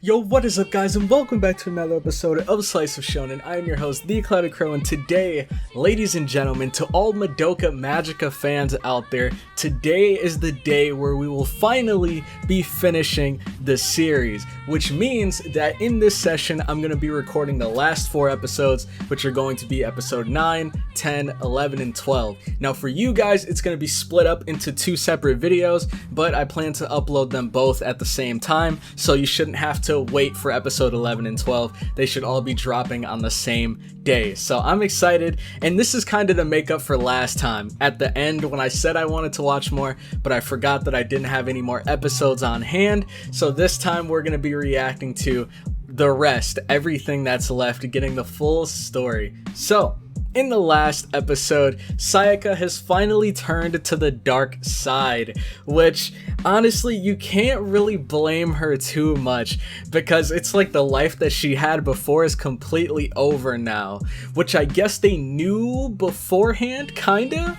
Yo, what is up guys, and welcome back to another episode of Slice of Shonen. I am your host, The Clouded Crow, and today, ladies and gentlemen, to all Madoka Magica fans out there, today is the day where we will finally be finishing the series, which means that in this session, I'm going to be recording the last 4 episodes, which are going to be episode 9, 10, 11, and 12. Now for you guys, it's going to be split up into 2 separate videos, but I plan to upload them both at the same time, so you shouldn't have to wait for episode 11 and 12. They should all be dropping on the same day. So I'm excited, and this is kind of to make up for last time at the end when I said I wanted to watch more, but I forgot that I didn't have any more episodes on hand. So this time we're going to be reacting to the rest, everything that's left, getting the full story. So in the last episode, Sayaka has finally turned to the dark side, which honestly you can't really blame her too much because it's like the life that she had before is completely over now, which I guess they knew beforehand, kinda,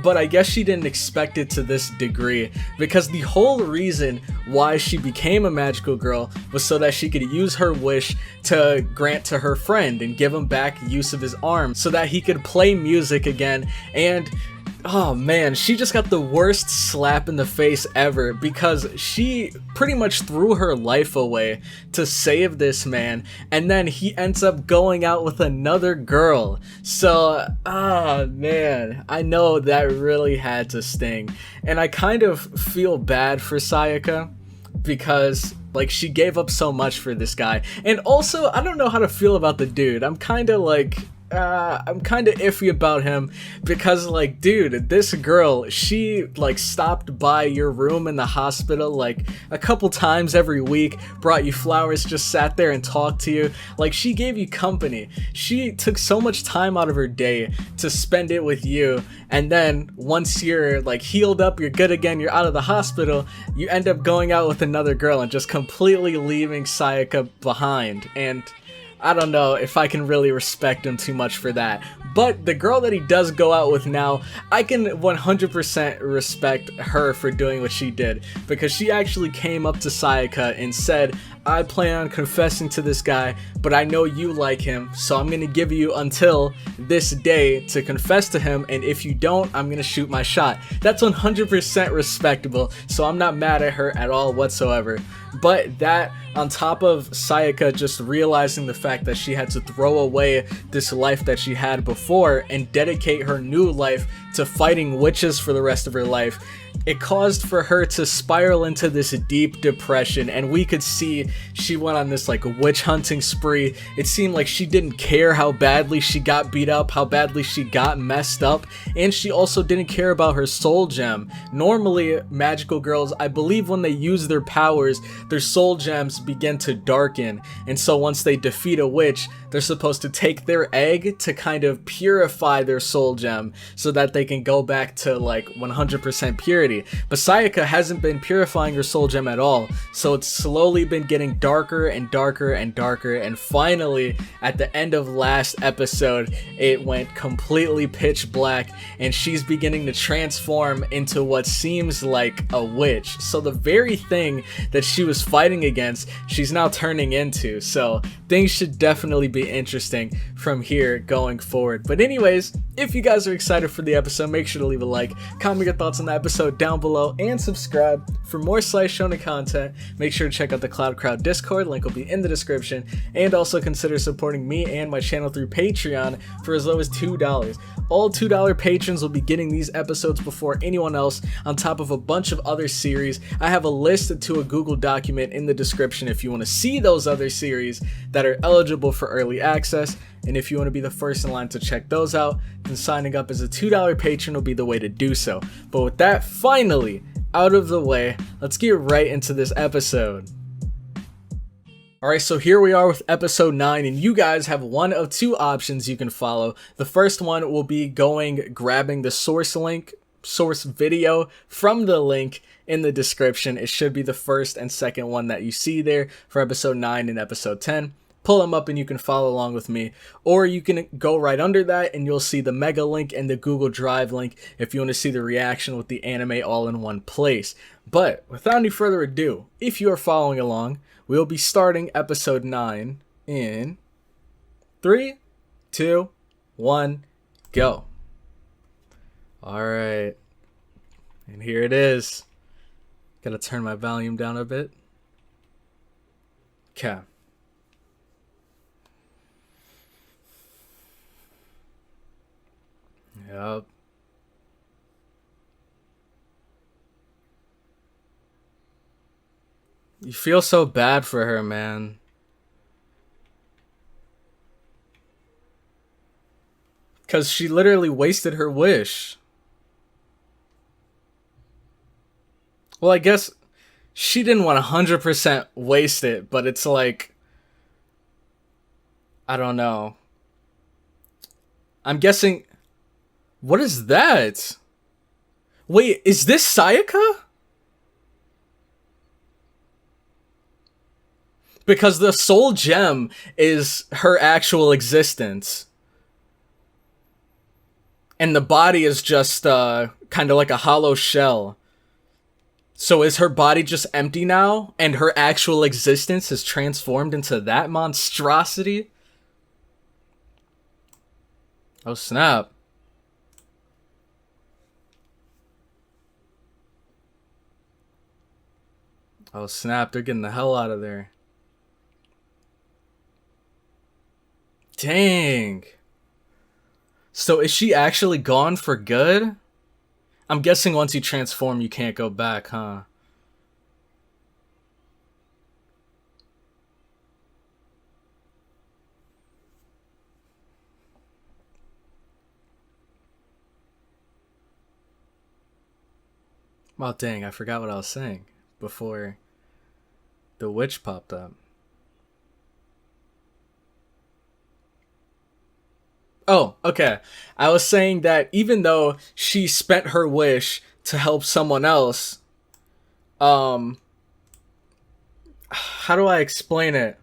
but I guess she didn't expect it to this degree, because the whole reason why she became a magical girl was so that she could use her wish to grant to her friend and give him back use of his arm so that he could play music again. And oh man, she just got the worst slap in the face ever, because she pretty much threw her life away to save this man, and then he ends up going out with another girl. So, man, I know that really had to sting. And I kind of feel bad for Sayaka, because like she gave up so much for this guy. And also, I don't know how to feel about the dude. I'm kind of iffy about him, because like, dude, this girl, she like stopped by your room in the hospital like a couple times every week, brought you flowers, just sat there and talked to you. Like, she gave you company. She took so much time out of her day to spend it with you, and then once you're like healed up, you're good again, you're out of the hospital, you end up going out with another girl and just completely leaving Sayaka behind. And I don't know if I can really respect him too much for that. But the girl that he does go out with now, I can 100% respect her for doing what she did, because she actually came up to Sayaka and said, I plan on confessing to this guy, but I know you like him, so I'm gonna give you until this day to confess to him, and if you don't, I'm gonna shoot my shot. That's 100% respectable, so I'm not mad at her at all whatsoever. But that, on top of Sayaka just realizing the fact that she had to throw away this life that she had before and dedicate her new life to fighting witches for the rest of her life, it caused for her to spiral into this deep depression, and we could see she went on this like witch hunting spree. It seemed like she didn't care how badly she got beat up, how badly she got messed up, and she also didn't care about her soul gem. Normally, magical girls, I believe when they use their powers, their soul gems begin to darken, and so once they defeat a witch, they're supposed to take their egg to kind of purify their soul gem so that they can go back to like 100% purity. But Sayaka hasn't been purifying her soul gem at all, so it's slowly been getting darker and darker and darker, and finally at the end of last episode it went completely pitch black, and she's beginning to transform into what seems like a witch. So the very thing that she was fighting against, she's now turning into. So things should definitely be interesting from here going forward. But anyways, if you guys are excited for the episode, make sure to leave a like, comment your thoughts on the episode down below, and subscribe for more Slice Shonen content. Make sure to check out the Cloud Crowd Discord, link will be in the description, and also consider supporting me and my channel through Patreon for as low as $2. All $2 patrons will be getting these episodes before anyone else, on top of a bunch of other series. I have a list to a Google document in the description if you want to see those other series that are eligible for early access. And if you want to be the first in line to check those out, then signing up as a $2 patron will be the way to do so. But with that finally out of the way, let's get right into this episode. Alright, so here we are with episode 9, and you guys have one of 2 options you can follow. The first one will be grabbing the source video from the link in the description. It should be the first and second one that you see there for episode 9 and episode 10. Pull them up and you can follow along with me, or you can go right under that and you'll see the mega link and the Google Drive link if you want to see the reaction with the anime all in one place. But without any further ado, if you are following along, we'll be starting episode 9 in 3, 2, 1, go. Alright. And here it is. Gotta turn my volume down a bit. Okay. Yep. You feel so bad for her, man. Because she literally wasted her wish. Well, I guess she didn't want 100% waste it, but it's like, I don't know. I'm guessing, what is that? Wait, is this Sayaka? Because the soul gem is her actual existence. And the body is just kind of like a hollow shell. So is her body just empty now? And her actual existence is transformed into that monstrosity? Oh, snap. Oh, snap. They're getting the hell out of there. Dang. So is she actually gone for good? I'm guessing once you transform, you can't go back, huh? Well, dang, I forgot what I was saying before the witch popped up. Oh, okay. I was saying that even though she spent her wish to help someone else, how do I explain it?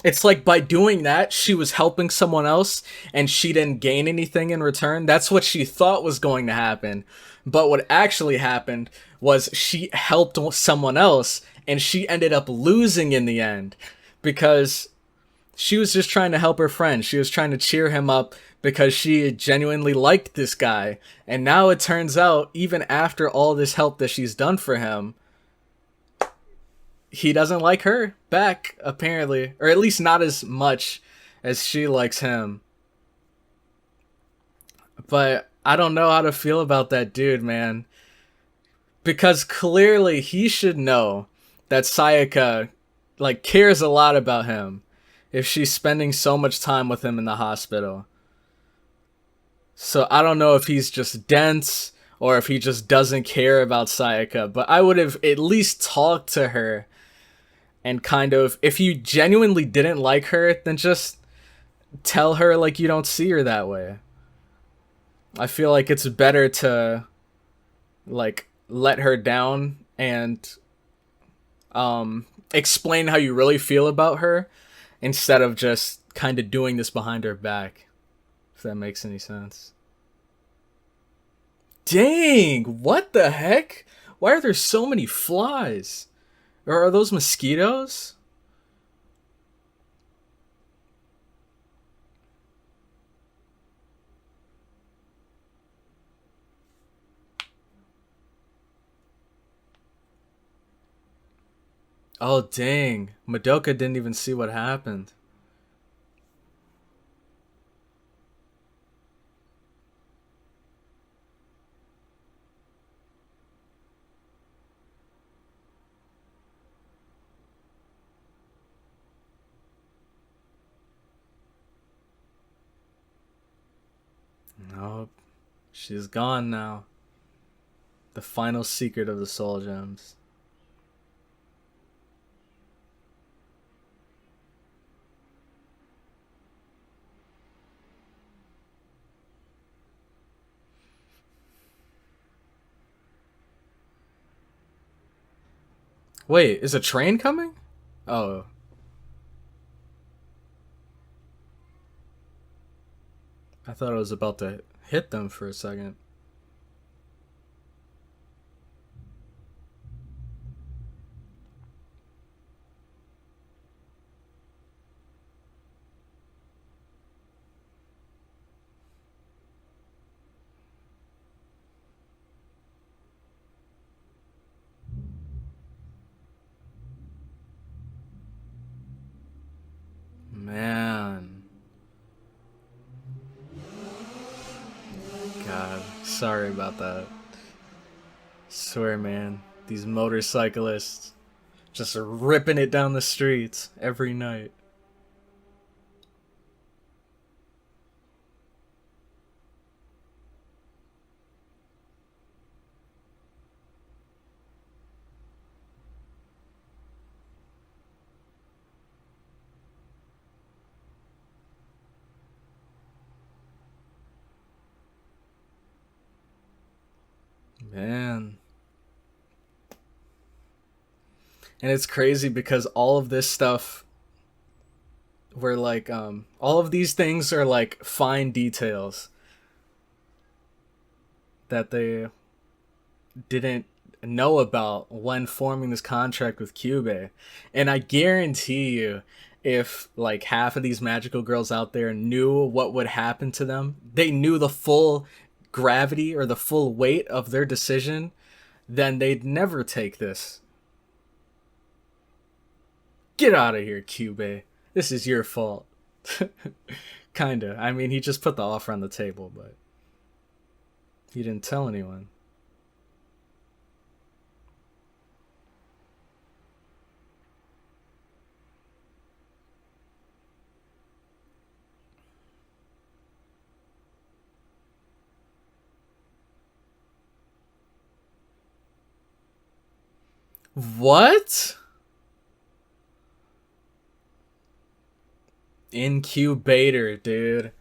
It's like by doing that, she was helping someone else and she didn't gain anything in return. That's what she thought was going to happen. But what actually happened was she helped someone else and she ended up losing in the end because she was just trying to help her friend. She was trying to cheer him up because she genuinely liked this guy. And now it turns out, even after all this help that she's done for him, he doesn't like her back, apparently. Or at least not as much as she likes him. But I don't know how to feel about that dude, man. Because clearly he should know that Sayaka, like, cares a lot about him if she's spending so much time with him in the hospital. So I don't know if he's just dense or if he just doesn't care about Sayaka, but I would have at least talked to her and kind of, if you genuinely didn't like her, then just tell her like you don't see her that way. I feel like it's better to like let her down and explain how you really feel about her instead of just kind of doing this behind her back, if that makes any sense. Dang, what the heck? Why are there so many flies? Or are those mosquitoes? Oh, dang. Madoka didn't even see what happened. Nope. She's gone now. The final secret of the soul gems. Wait, is a train coming? Oh. I thought I was about to hit them for a second. Sorry about that. Swear, man. These motorcyclists just ripping it down the streets every night. Man. And it's crazy because all of this stuff were like, all of these things are like fine details that they didn't know about when forming this contract with Cube. And I guarantee you, if like half of these magical girls out there knew what would happen to them, they knew the full gravity or the full weight of their decision, then they'd never take this. Get out of here, Cube. This is your fault. Kinda. I mean, he just put the offer on the table, but he didn't tell anyone. What? Incubator, dude.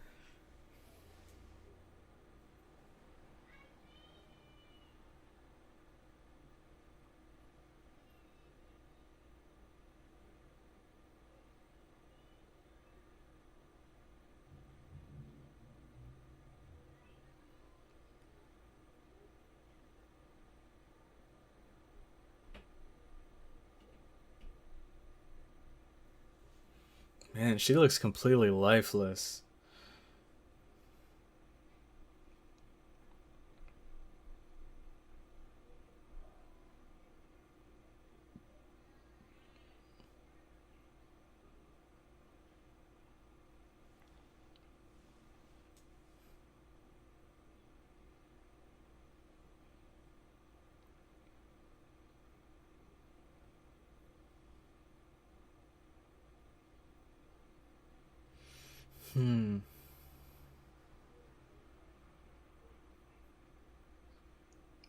Man, she looks completely lifeless.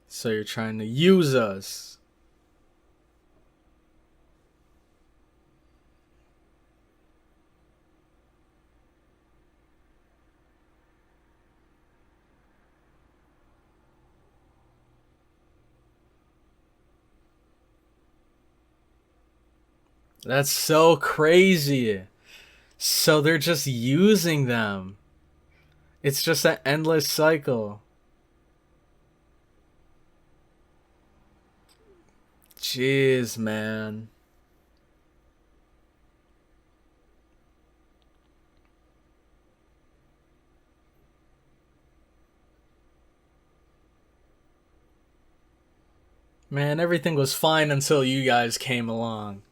So you're trying to use us. That's so crazy. So they're just using them. It's just an endless cycle. Jeez, man. Man, everything was fine until you guys came along.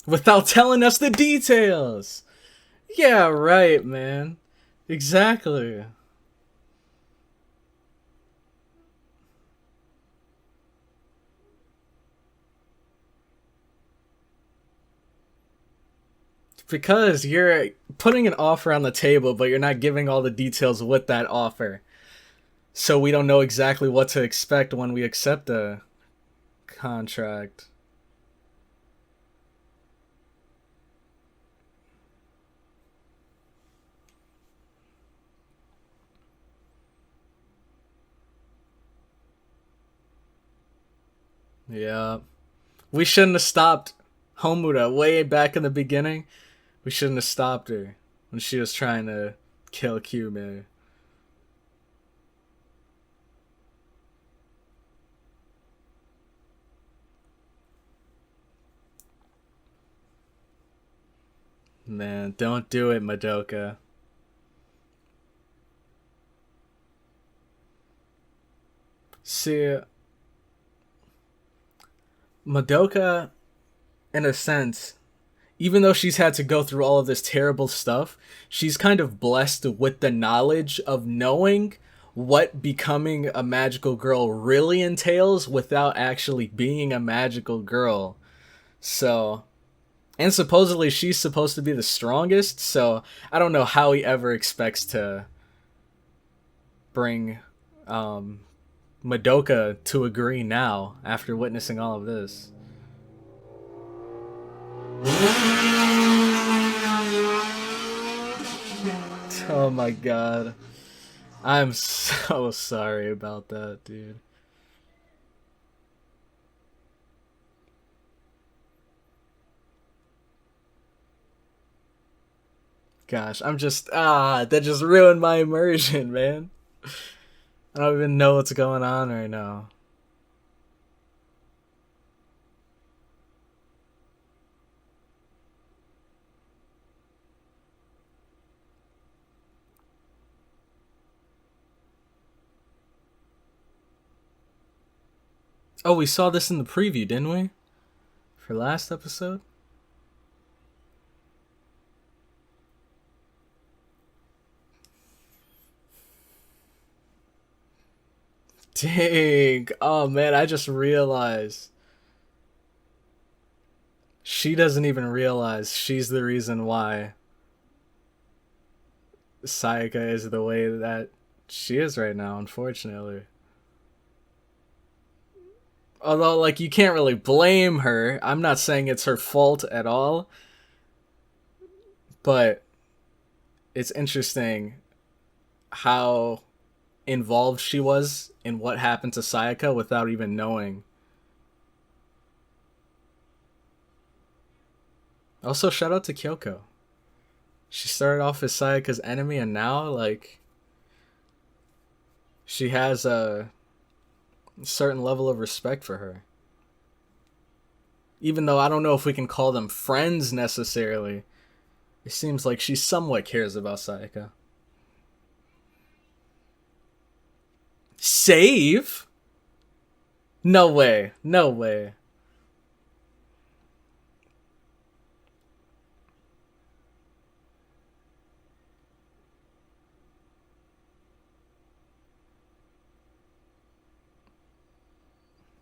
Without telling us the details. Yeah, right, man. Exactly. Because you're putting an offer on the table, but you're not giving all the details with that offer. So we don't know exactly what to expect when we accept a contract. Yeah. We shouldn't have stopped Homura way back in the beginning. We shouldn't have stopped her when she was trying to kill Q-Man. Man, don't do it, Madoka. See, Madoka, in a sense, even though she's had to go through all of this terrible stuff, she's kind of blessed with the knowledge of knowing what becoming a magical girl really entails without actually being a magical girl. So, and supposedly she's supposed to be the strongest, so I don't know how he ever expects to bring Madoka to agree now after witnessing all of this. Oh my god. I'm so sorry about that, dude. Gosh, that just ruined my immersion, man. I don't even know what's going on right now. Oh, we saw this in the preview, didn't we? For last episode? Dang. Oh man, I just realized. She doesn't even realize she's the reason why Sayaka is the way that she is right now, unfortunately. Although, like, you can't really blame her. I'm not saying it's her fault at all. But it's interesting how involved she was in what happened to Sayaka without even knowing. Also, shout out to Kyoko. She started off as Sayaka's enemy, and now, like, she has a certain level of respect for her. Even though I don't know if we can call them friends necessarily, it seems like she somewhat cares about Sayaka. Save? No way. No way.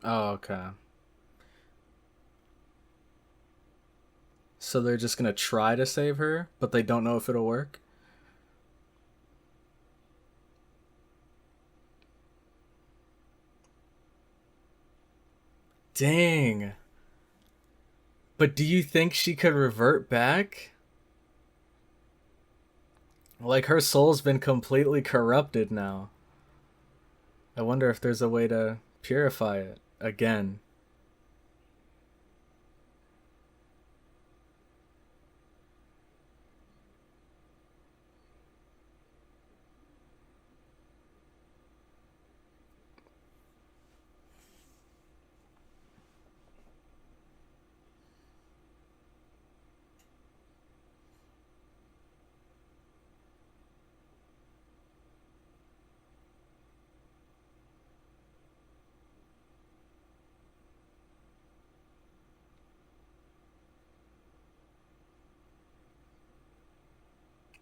Oh, okay. So they're just gonna try to save her, but they don't know if it'll work? Dang. But do you think she could revert back? Like, her soul's been completely corrupted now. I wonder if there's a way to purify it again.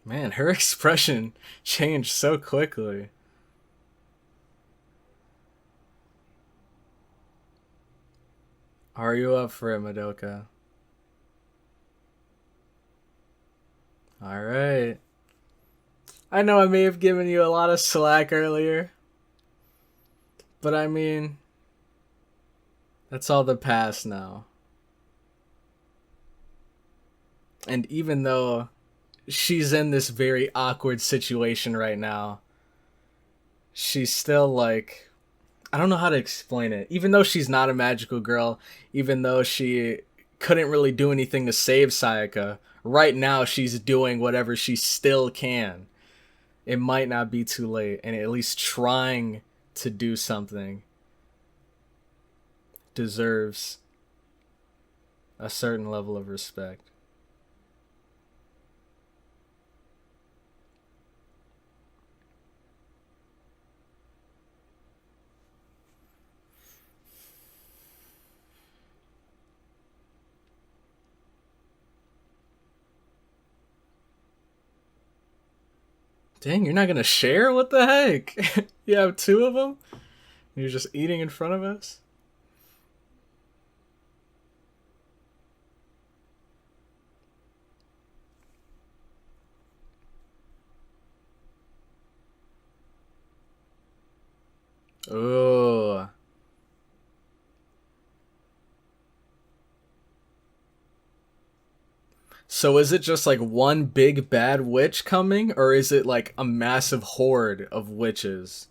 Man, her expression changed so quickly. Are you up for it, Madoka? Alright. I know I may have given you a lot of slack earlier, but I mean, that's all the past now. And even though she's in this very awkward situation right now, she's still like, I don't know how to explain it. Even though she's not a magical girl, even though she couldn't really do anything to save Sayaka, right now she's doing whatever she still can. It might not be too late, and at least trying to do something deserves a certain level of respect. Dang, you're not gonna share? What the heck? You have two of them? You're just eating in front of us? Oh. So is it just like one big bad witch coming, or is it like a massive horde of witches?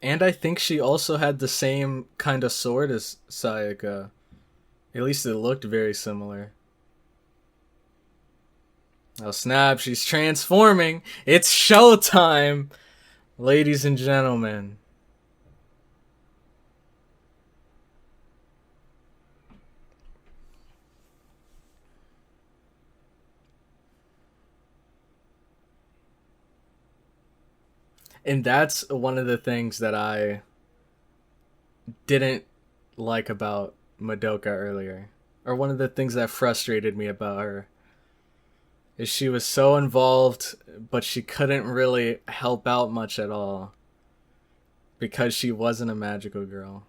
And I think she also had the same kind of sword as Sayaka. At least it looked very similar. Oh snap, she's transforming! It's showtime! Ladies and gentlemen. And that's one of the things that I didn't like about Madoka earlier. Or one of the things that frustrated me about her. Is she was so involved, but she couldn't really help out much at all. Because she wasn't a magical girl.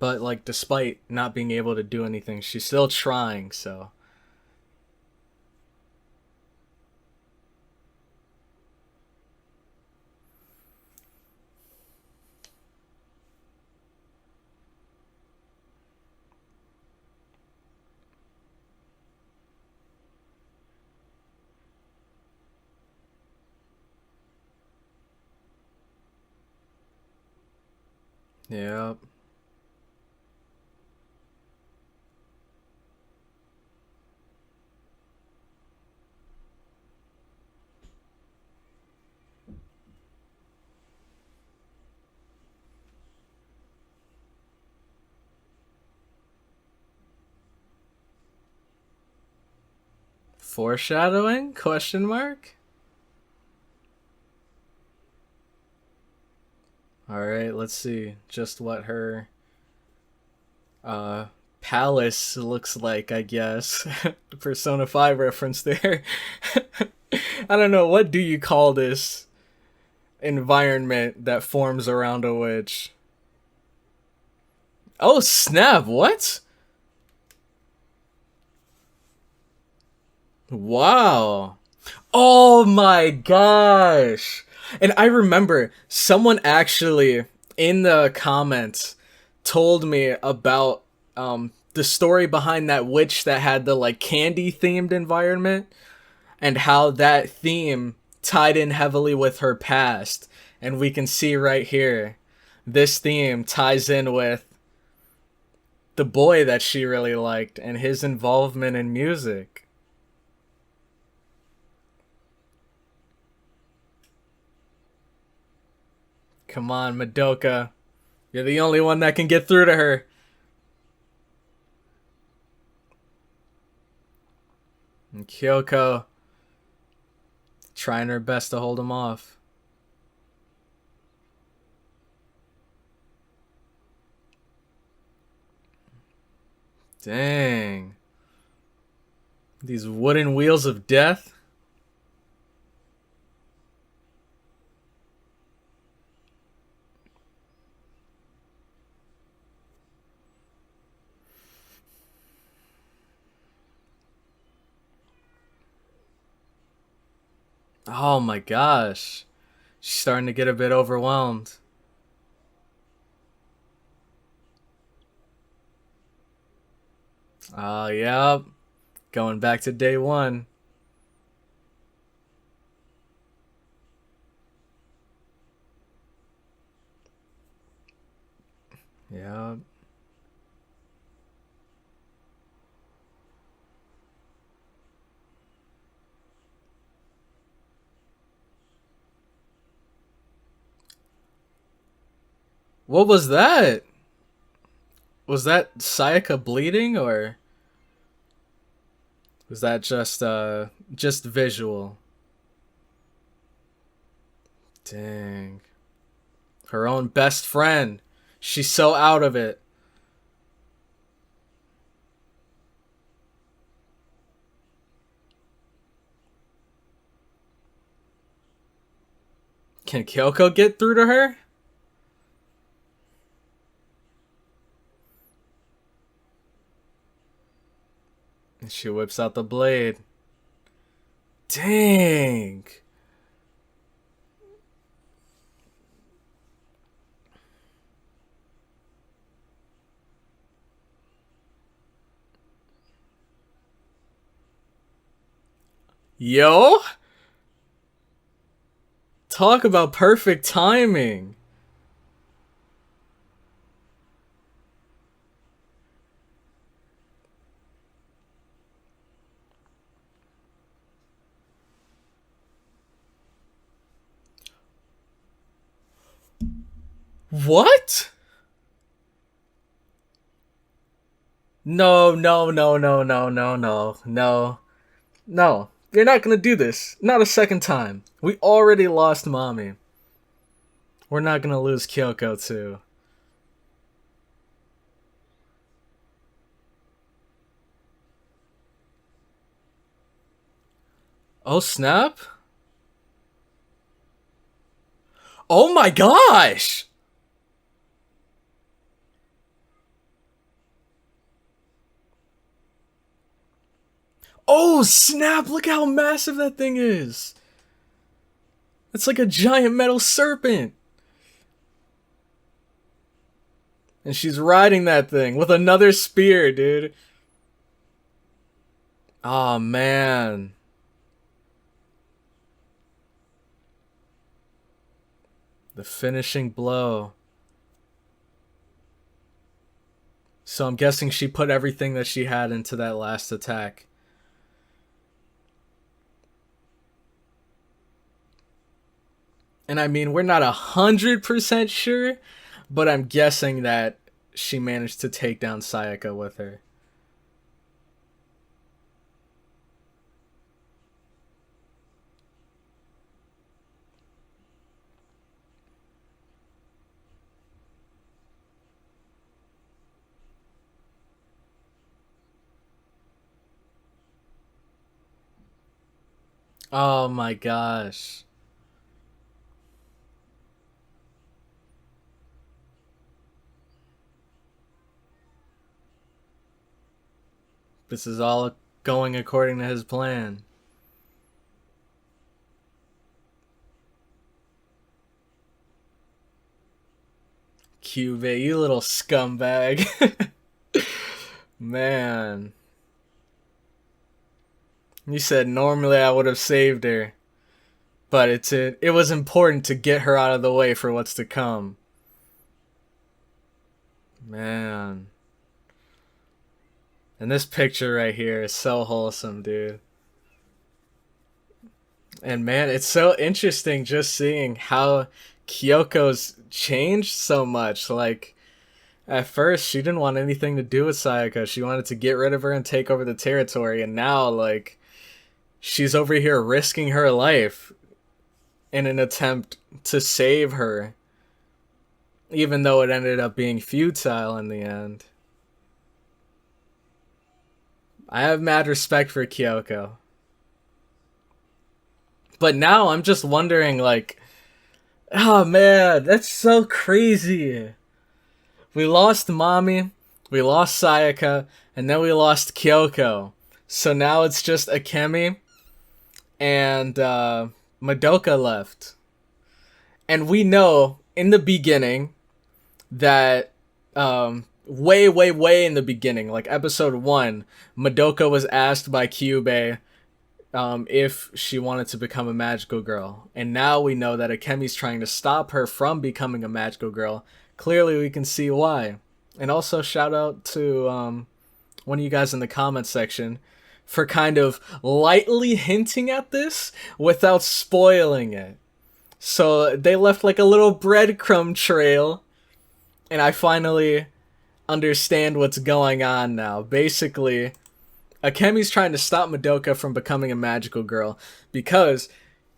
But, like, despite not being able to do anything, she's still trying, so. Yep. Foreshadowing? Question mark? Alright, let's see just what her palace looks like, I guess. Persona 5 reference there. I don't know, what do you call this environment that forms around a witch? Oh snap, what? Wow. Oh my gosh. And I remember someone actually in the comments told me about the story behind that witch that had the like candy themed environment and how that theme tied in heavily with her past. And we can see right here, this theme ties in with the boy that she really liked and his involvement in music. Come on, Madoka. You're the only one that can get through to her. And Kyoko trying her best to hold him off. Dang. These wooden wheels of death. Oh my gosh. She's starting to get a bit overwhelmed. Oh, yep. Going back to day one. Yep. What was that? Was that Sayaka bleeding, or was that just visual? Dang. Her own best friend. She's so out of it. Can Kyoko get through to her? And she whips out the blade. Dang. Yo? Talk about perfect timing. What? No. No. You're not gonna do this. Not a second time. We already lost Mommy. We're not gonna lose Kyoko too. Oh snap! Oh my gosh! Oh snap, look how massive that thing is. It's like a giant metal serpent. And she's riding that thing with another spear, dude. Oh man. The finishing blow. So I'm guessing she put everything that she had into that last attack. And I mean, we're not 100% sure, but I'm guessing that she managed to take down Sayaka with her. Oh my gosh. This is all going according to his plan. Kyubey, you little scumbag. Man. You said normally I would have saved her. But it was important to get her out of the way for what's to come. Man. And this picture right here is so wholesome, dude. And man, it's so interesting just seeing how Kyoko's changed so much. Like, at first, she didn't want anything to do with Sayaka. She wanted to get rid of her and take over the territory. And now, like, she's over here risking her life in an attempt to save her. Even though it ended up being futile in the end. I have mad respect for Kyoko. But now I'm just wondering, like, oh man, that's so crazy. We lost Mommy, we lost Sayaka, and then we lost Kyoko. So now it's just Akemi and Madoka left. And we know in the beginning that way in the beginning, like episode 1, Madoka was asked by Kyubey if she wanted to become a magical girl. And now we know that Akemi's trying to stop her from becoming a magical girl. Clearly we can see why. And also shout out to one of you guys in the comments section for kind of lightly hinting at this without spoiling it. So they left like a little breadcrumb trail and I finally understand what's going on now. Basically, Akemi's trying to stop Madoka from becoming a magical girl because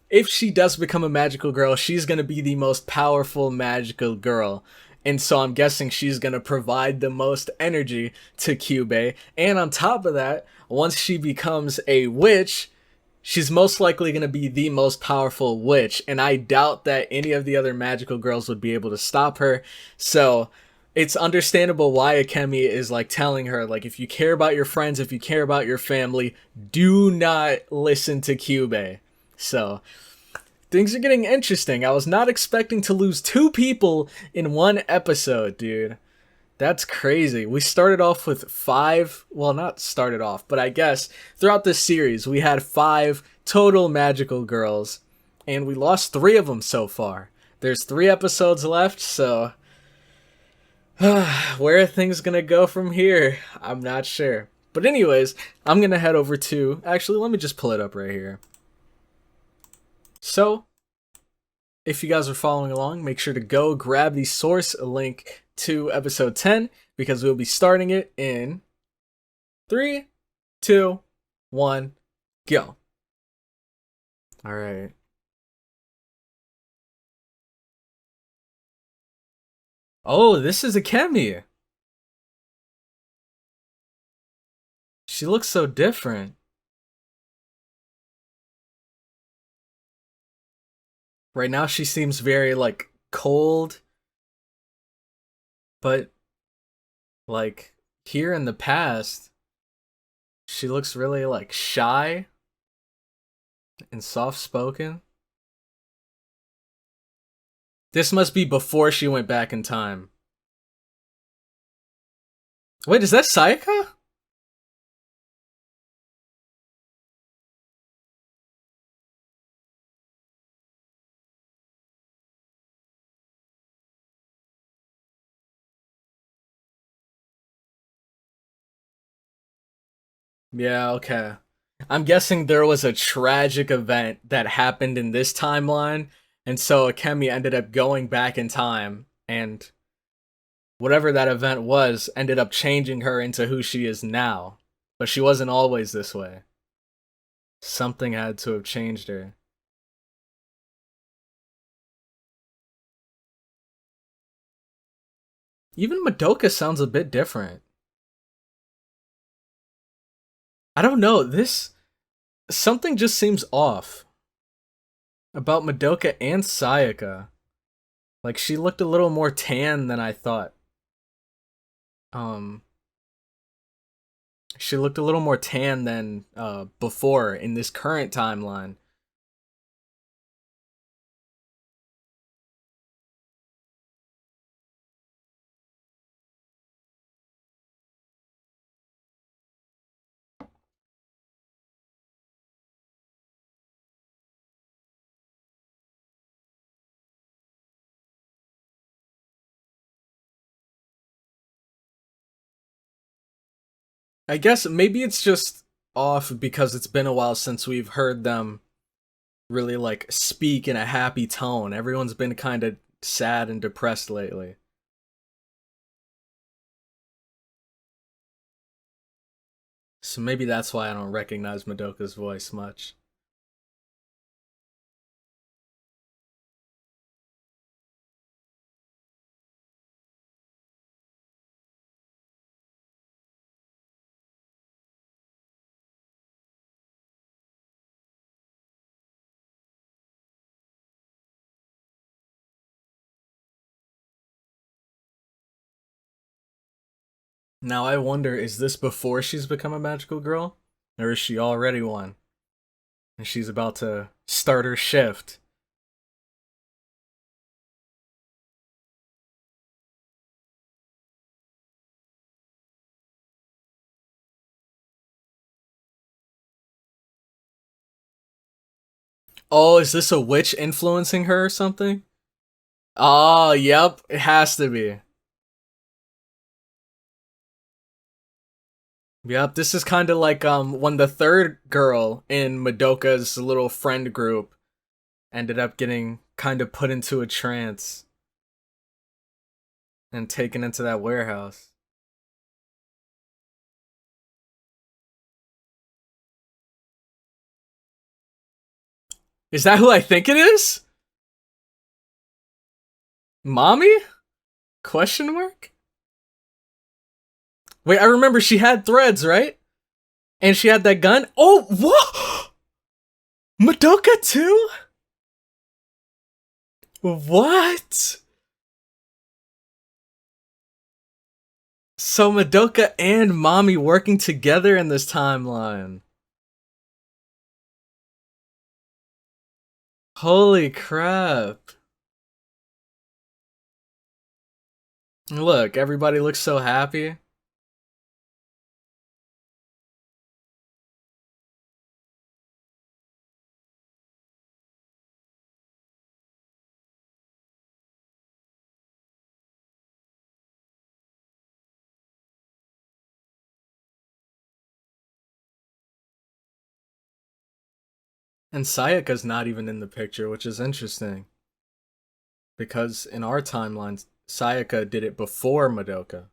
if she does become a magical girl, she's going to be the most powerful magical girl. And so I'm guessing she's going to provide the most energy to Kyubey. And on top of that, once she becomes a witch, she's most likely going to be the most powerful witch. And I doubt that any of the other magical girls would be able to stop her. So it's understandable why Akemi is like telling her, like, if you care about your friends, if you care about your family, do not listen to Kyubey. So things are getting interesting. I was not expecting to lose 2 people in one episode, dude. That's crazy. We started off with 5, well, not started off, but I guess throughout this series we had 5 total magical girls, and we lost 3 of them so far. There's 3 episodes left, so where are things gonna go from here? I'm not sure. But anyways, I'm gonna head over to, actually, let me just pull it up right here. So, if you guys are following along, make sure to go grab the source link to episode 10, because we'll be starting it in 3, 2, 1, go. Alright. Oh, this is Akemi. She looks so different. Right now she seems very, like, cold. But, like, here in the past, she looks really, like, shy and soft-spoken. This must be before she went back in time. Wait, is that Sayaka? Yeah, okay. I'm guessing there was a tragic event that happened in this timeline, and so Akemi ended up going back in time, and whatever that event was ended up changing her into who she is now. But she wasn't always this way. Something had to have changed her. Even Madoka sounds a bit different. I don't know, this... Something just seems off about Madoka and Sayaka. Like, she looked a little more tan than I thought. Um, she looked a little more tan than before in this current timeline. I guess maybe it's just off because it's been a while since we've heard them really, like, speak in a happy tone. Everyone's been kind of sad and depressed lately. So maybe that's why I don't recognize Madoka's voice much. Now I wonder, is this before she's become a magical girl? Or is she already one? And she's about to start her shift. Oh, is this a witch influencing her or something? Oh, yep, it has to be. Yep, this is kind of like when the third girl in Madoka's little friend group ended up getting kind of put into a trance. and taken into that warehouse. Is that who I think it is? Mommy? Question mark? Wait, I remember she had threads, right? And she had that gun? Oh, what? Madoka too? What? So Madoka and Mommy working together in this timeline. Holy crap. Look, everybody looks so happy. And Sayaka's not even in the picture, which is interesting. Because in our timelines, Sayaka did it before Madoka.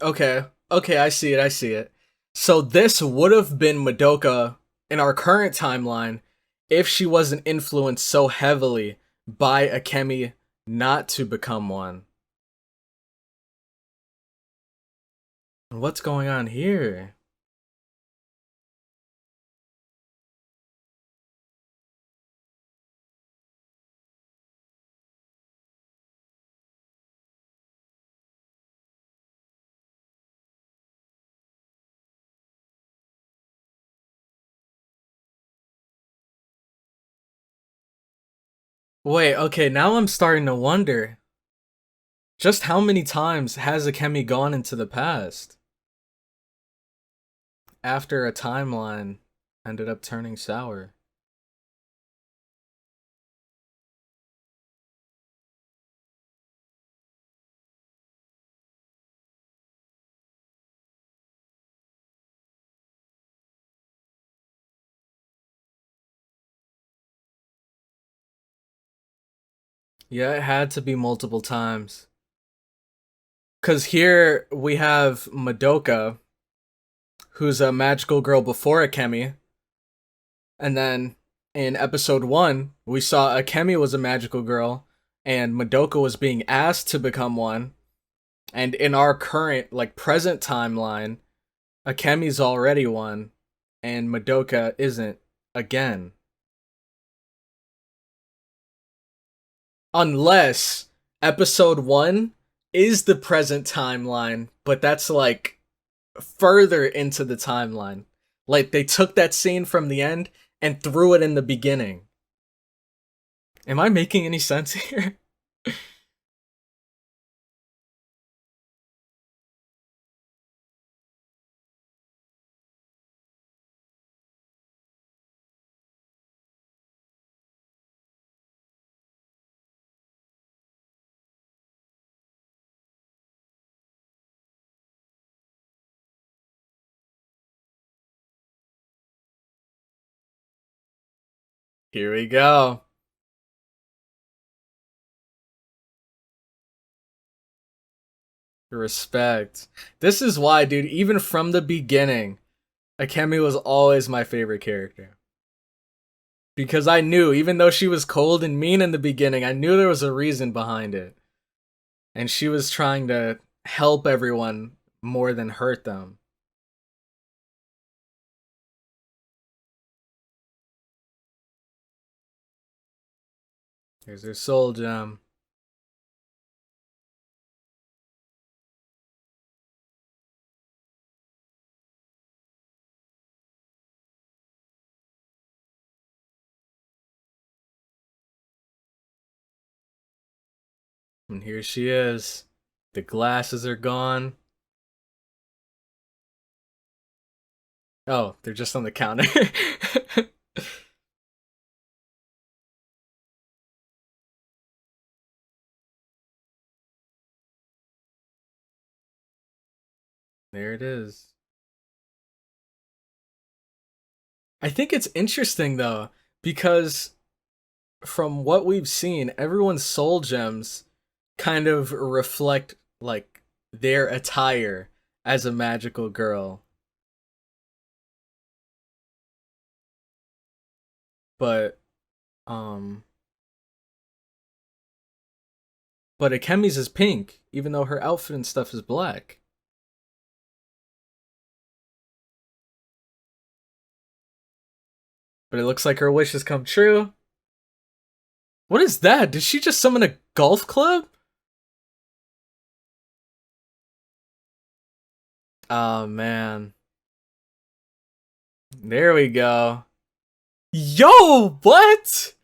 Okay, I see it. So this would have been Madoka in our current timeline if she wasn't influenced so heavily by Akemi not to become one. What's going on here? Wait, okay, now I'm starting to wonder. Just how many times has Akemi gone into the past? After a timeline ended up turning sour. Yeah, it had to be multiple times. Because here we have Madoka, who's a magical girl before Akemi. And then in episode 1, we saw Akemi was a magical girl, and Madoka was being asked to become one. And in our current, like, present timeline, Akemi's already one, and Madoka isn't again. Unless episode 1 is the present timeline, but that's like further into the timeline. Like they took that scene from the end and threw it in the beginning. Am I making any sense here? Here we go. Respect. This is why, dude, even from the beginning, Akemi was always my favorite character. Because I knew, even though she was cold and mean in the beginning, I knew there was a reason behind it. And she was trying to help everyone more than hurt them. Here's her soul gem. And here she is. The glasses are gone. Oh, they're just on the counter. There it is. I think it's interesting though, because from what we've seen, everyone's soul gems kind of reflect like their attire as a magical girl. But um but Akemi's is pink, even though her outfit and stuff is black. But it looks like her wish has come true. What is that? Did she just summon a golf club? Oh man. There we go. Yo, what?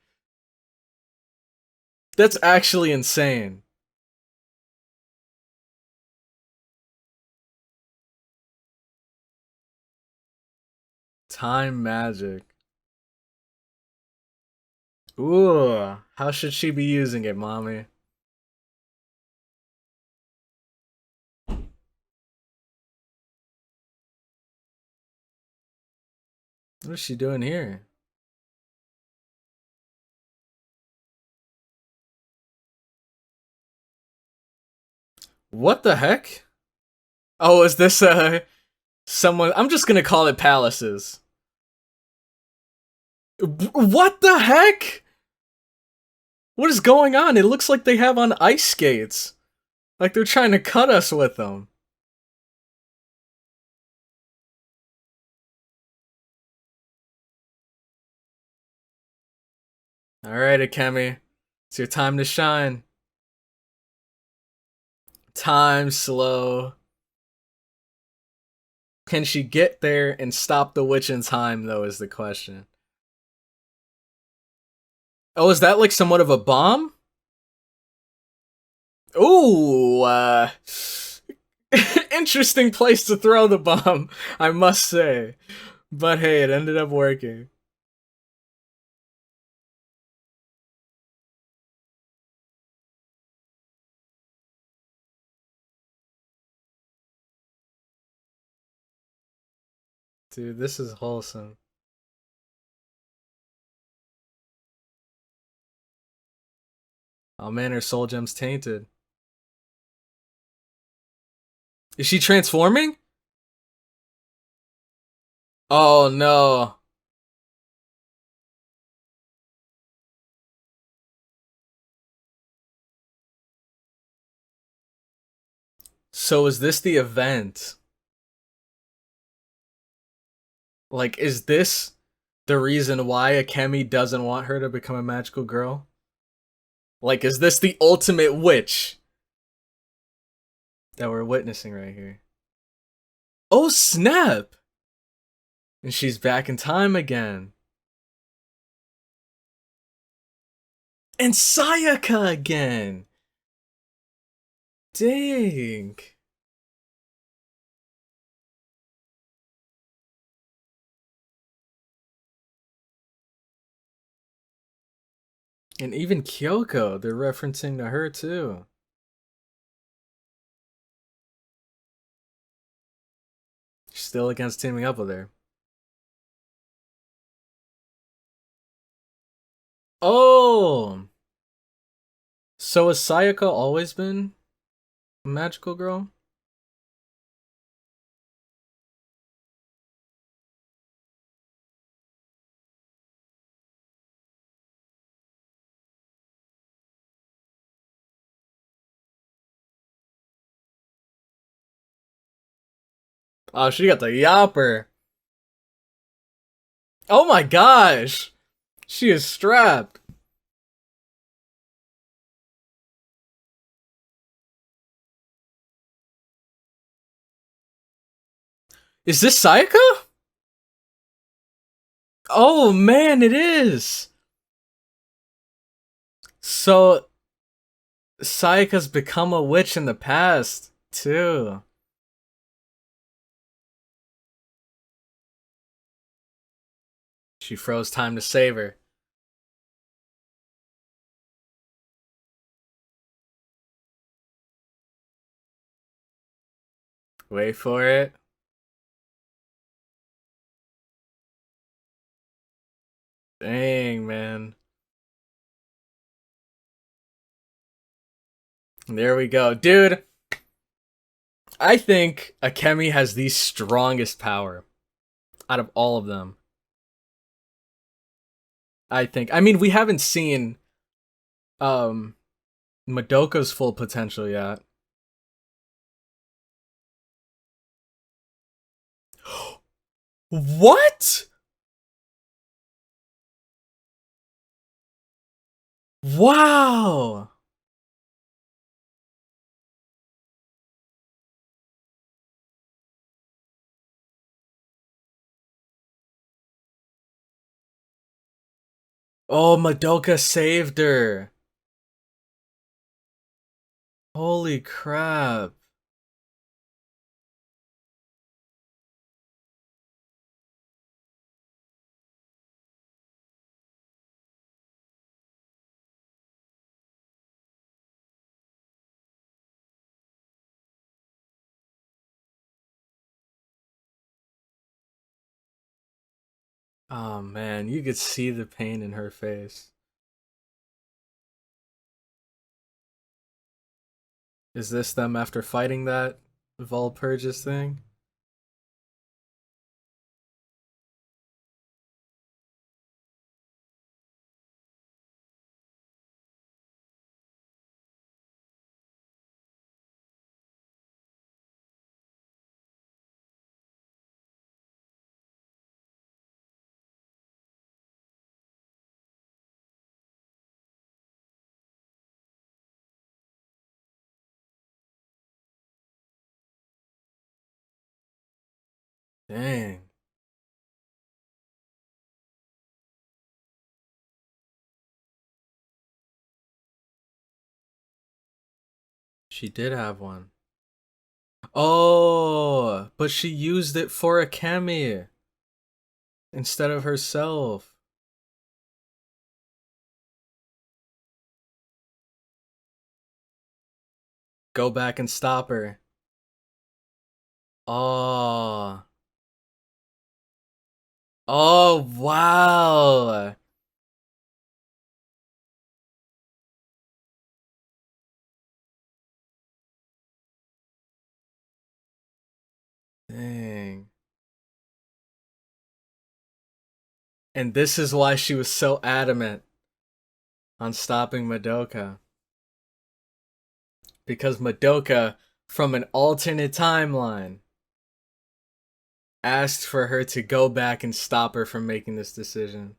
That's actually insane. Time magic. Ooh, how should she be using it, mommy? What is she doing here? What the heck? Oh, is this someone? I'm just gonna call it palaces. What the heck? What is going on? It looks like they have on ice skates. Like they're trying to cut us with them. Alright, Akemi. It's your time to shine. Time slow. Can she get there and stop the witch in time, though, is the question. Oh, is that like somewhat of a bomb? Ooh, interesting place to throw the bomb, I must say. But hey, it ended up working. Dude, this is wholesome. Oh man, her soul gem's tainted. Is she transforming? Oh no. So is this the event? Like, is this the reason why Akemi doesn't want her to become a magical girl? Like, is this the ultimate witch that we're witnessing right here? Oh snap! And she's back in time again. And Sayaka again! Dang. And even Kyoko, they're referencing to her too. She's still against teaming up with her. Oh! So has Sayaka always been a magical girl? Oh, she got the yopper. Oh my gosh! She is strapped. Is this Sayaka? Oh man, it is! So, Sayaka's become a witch in the past, too. She froze time to save her. Wait for it. Dang, man. There we go. Dude, I think Akemi has the strongest power out of all of them. I mean, we haven't seen Madoka's full potential yet. What? Wow. Oh, Madoka saved her. Holy crap. Oh man, you could see the pain in her face. Is this them after fighting that Volpurgis thing? Dang. She did have one. Oh, but she used it for Akemi instead of herself. Go back and stop her. Oh. Oh, wow. Dang. And this is why she was so adamant on stopping Madoka. Because Madoka, from an alternate timeline, asked for her to go back and stop her from making this decision.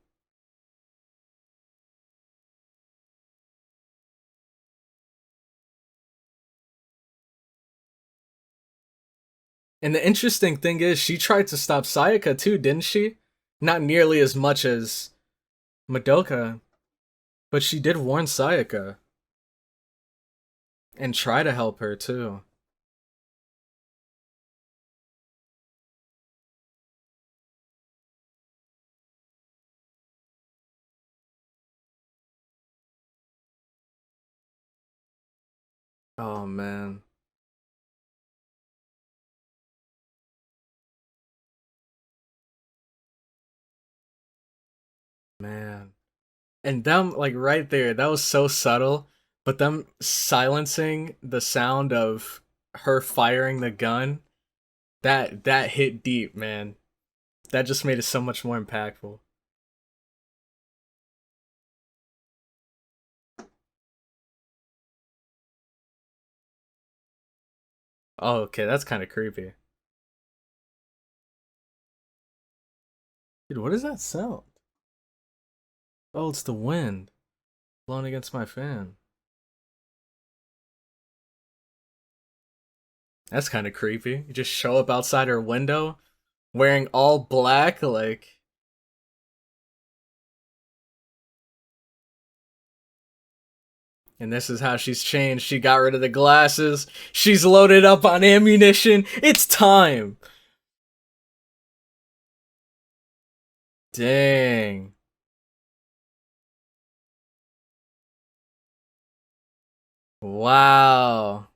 And the interesting thing is, she tried to stop Sayaka too, didn't she? Not nearly as much as Madoka, but she did warn Sayaka. And try to help her too. Oh man. Man. And them, like, right there, that was so subtle, but them silencing the sound of her firing the gun, that hit deep, man. That just made it so much more impactful. Oh, okay, that's kind of creepy. Dude, what is that sound? Oh, it's the wind blowing against my fan. That's kind of creepy. You just show up outside her window wearing all black, like. And this is how she's changed. She got rid of the glasses. She's loaded up on ammunition. It's time. Dang. Wow.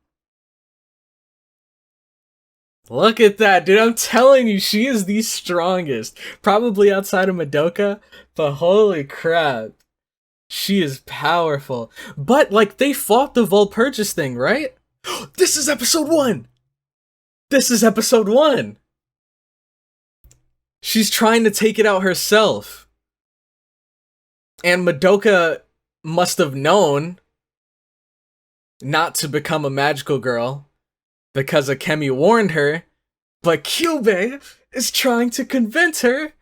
Look at that, dude. I'm telling you, she is the strongest. Probably outside of Madoka, but holy crap. She is powerful. But, like, they fought the Volpurgis thing, right? This is episode 1! This is episode 1! She's trying to take it out herself. And Madoka must have known not to become a magical girl because Akemi warned her, but Kyubey is trying to convince her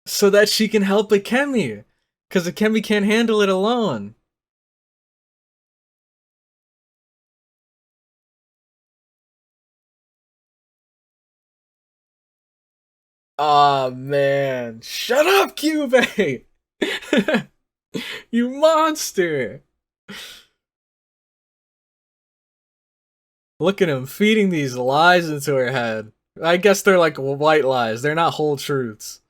so that she can help Akemi, because Akemi can't handle it alone. Aw, man. Shut up, Kyubey! You monster! Look at him feeding these lies into her head. I guess they're like white lies. They're not whole truths.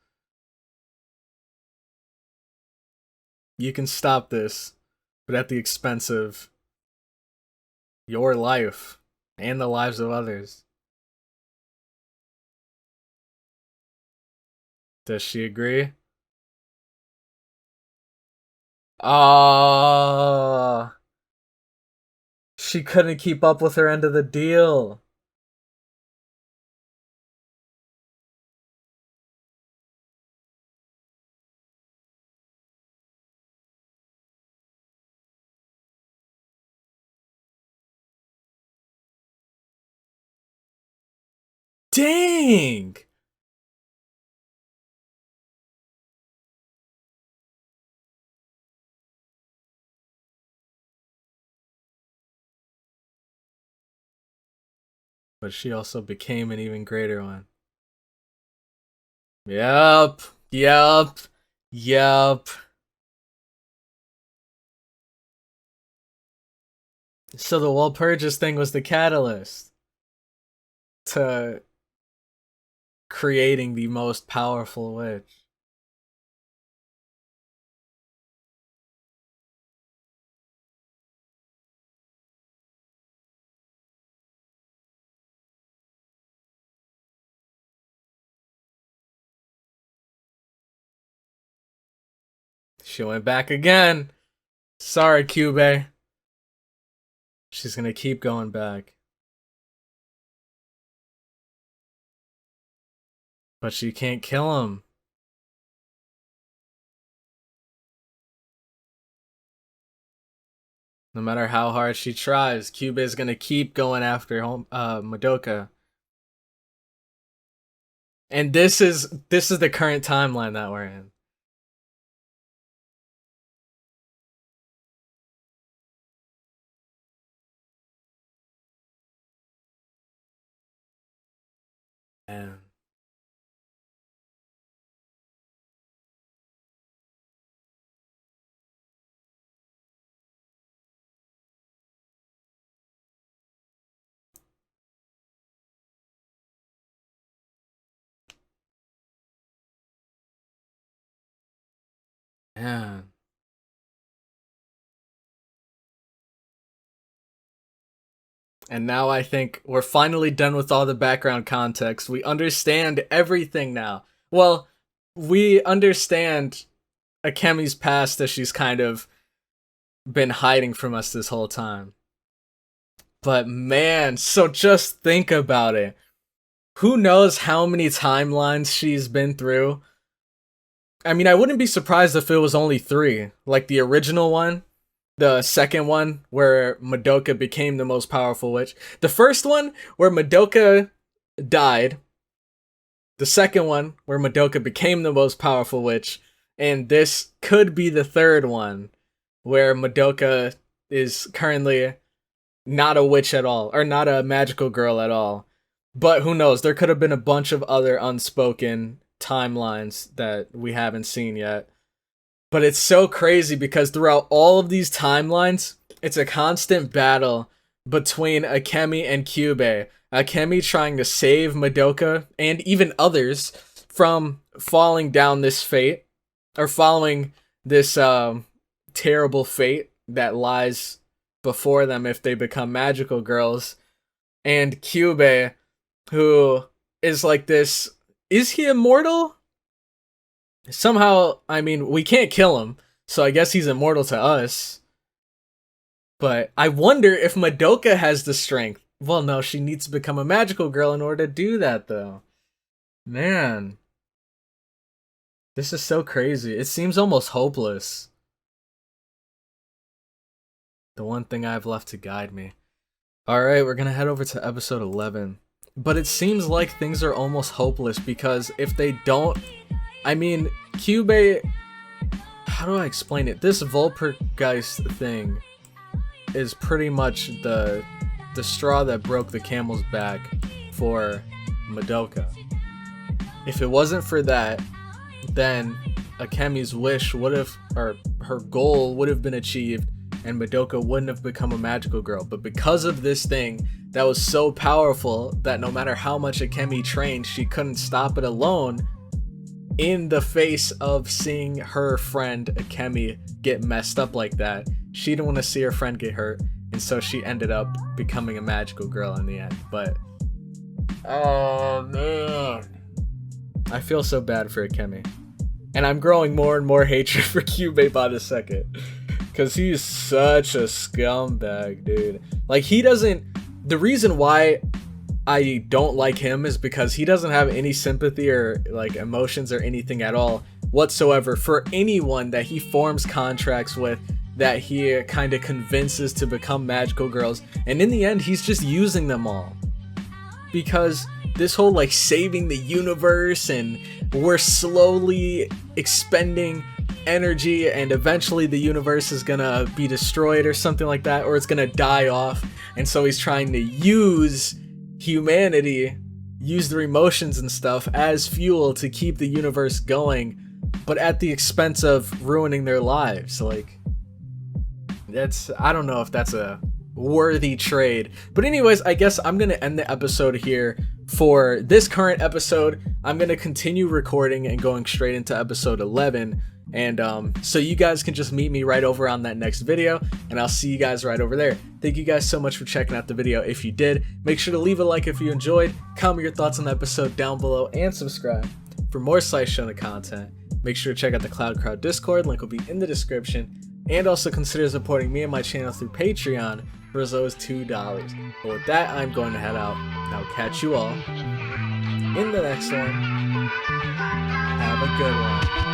You can stop this, but at the expense of your life and the lives of others. Does she agree? Ah. She couldn't keep up with her end of the deal. Dang! But she also became an even greater one. Yup. Yup. Yup. So the Walpurgis thing was the catalyst to creating the most powerful witch. She went back again. Sorry, Kyubey. She's gonna keep going back. But she can't kill him. No matter how hard she tries, Kyubey's gonna keep going after Madoka. And this is the current timeline that we're in. Man. Man. And now I think we're finally done with all the background context. We understand everything now. Well, we understand Akemi's past that she's kind of been hiding from us this whole time. But man, so just think about it. Who knows how many timelines she's been through? I mean, I wouldn't be surprised if it was only 3. Like the original one, the second one where Madoka became the most powerful witch, the first one where Madoka died, the second one where Madoka became the most powerful witch, and this could be the third one where Madoka is currently not a witch at all, or not a magical girl at all. But who knows, there could have been a bunch of other unspoken timelines that we haven't seen yet. But it's so crazy because throughout all of these timelines, it's a constant battle between Akemi and Kyubey. Akemi trying to save Madoka and even others from falling down this fate, or following this terrible fate that lies before them if they become magical girls. And Kyubey, who is like this, is he immortal? Somehow, I mean, we can't kill him, so I guess he's immortal to us. But I wonder if Madoka has the strength. Well, no, she needs to become a magical girl in order to do that, though. Man. This is so crazy. It seems almost hopeless. The one thing I have left to guide me. Alright, we're gonna head over to episode 11. But it seems like things are almost hopeless because if they don't... I mean, Kyubey... How do I explain it? This Volpergeist thing is pretty much the straw that broke the camel's back for Madoka. If it wasn't for that, then Akemi's wish would have, or her goal would have been achieved, and Madoka wouldn't have become a magical girl. But because of this thing that was so powerful that no matter how much Akemi trained, she couldn't stop it alone, in the face of seeing her friend Akemi get messed up like that, she didn't want to see her friend get hurt, and so she ended up becoming a magical girl in the end. But oh man, I feel so bad for Akemi, and I'm growing more and more hatred for Kyubey by the second, because he's such a scumbag, dude. Like, he doesn't... The reason why I don't like him is because he doesn't have any sympathy or like emotions or anything at all whatsoever for anyone that he forms contracts with, that he kind of convinces to become magical girls, and in the end he's just using them all. Because this whole like saving the universe, and we're slowly expending energy and eventually the universe is gonna be destroyed or something like that, or it's gonna die off, and so he's trying to use humanity, use their emotions and stuff as fuel to keep the universe going, but at the expense of ruining their lives. Like, that's... I don't know if that's a worthy trade. But anyways, I guess I'm gonna end the episode here for this current episode. I'm gonna continue recording and going straight into episode 11, and so you guys can just meet me right over on that next video, and I'll see you guys right over there. Thank you guys so much for checking out the video. If you did, make sure to leave a like if you enjoyed, comment your thoughts on the episode down below, and subscribe for more Slice Shonen content. Make sure to check out the Cloud Crowd Discord, link will be in the description, and also consider supporting me and my channel through Patreon for as low as $2. But with that, I'm going to head out, and I'll catch you all in the next one. Have a good one.